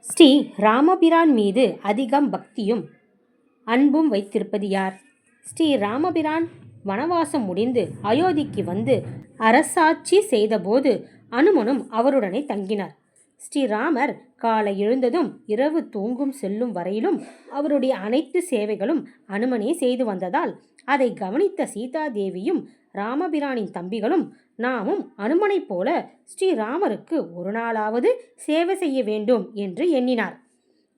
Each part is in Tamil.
ஸ்ரீ ராமபிரான் மீது அதிகம் பக்தியும் அன்பும் வைத்திருப்பது யார்? ஸ்ரீ ராமபிரான் வனவாசம் முடிந்து அயோத்திக்கு வந்து அரசாட்சி செய்தபோது அனுமனும் அவருடனே தங்கினார். ஸ்ரீராமர் காலை எழுந்ததும் இரவு தூங்கும் செல்லும் வரையிலும் அவருடைய அனைத்து சேவைகளும் அனுமனே செய்து வந்ததால் அதை கவனித்த சீதாதேவியும் ராமபிரானின் தம்பிகளும் நாமும் அனுமனைப் போல ஸ்ரீராமருக்கு ஒரு நாளாவது சேவை செய்ய வேண்டும் என்று எண்ணினார்.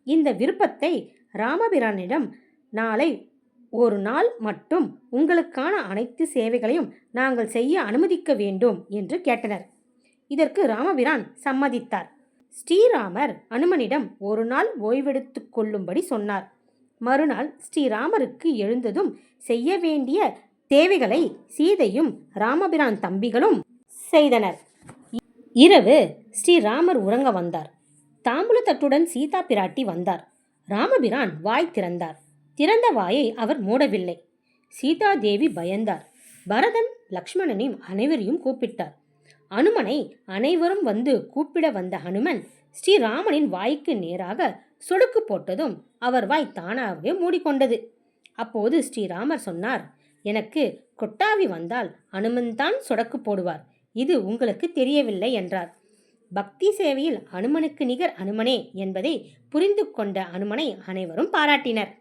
இந்த விருப்பத்தை ராமபிரானிடம் நாளை ஒரு நாள் மட்டும் உங்களுக்கான அனைத்து சேவைகளையும் நாங்கள் செய்ய அனுமதிக்க வேண்டும் என்று கேட்டனர். இதற்கு ராமபிரான் சம்மதித்தார். ஸ்ரீராமர் அனுமனிடம் ஒரு நாள் ஓய்வெடுத்து கொள்ளும்படி சொன்னார். மறுநாள் ஸ்ரீராமருக்கு எழுந்ததும் செய்ய வேண்டிய தேவைகளை சீதையும் ராமபிரான் தம்பிகளும் செய்தனர். இரவு ஸ்ரீராமர் உறங்க வந்தார். தாம்பூலத்தட்டுடன் சீதா பிராட்டி வந்தார். ராமபிரான் வாய் திறந்தார். திறந்த வாயை அவர் மூடவில்லை. சீதாதேவி பயந்தார். பரதன் லக்ஷ்மணனையும் அனைவரையும் கூப்பிட்டார். அனுமனை அனைவரும் வந்து கூப்பிட வந்த ஹனுமன் ஸ்ரீராமனின் வாய்க்கு நேராக சொடுக்கு போட்டதும் அவர் வாய் தானாகவே மூடிக்கொண்டது. அப்போது ஸ்ரீராமர் சொன்னார், எனக்கு கொட்டாவி வந்தால் அனுமன்தான் சொடக்கு போடுவார். இது உங்களுக்கு தெரியவில்லை என்றார். பக்தி சேவையில் அனுமனுக்கு நிகர் அனுமனே என்பதை புரிந்து கொண்ட அனுமனை அனைவரும் பாராட்டினர்.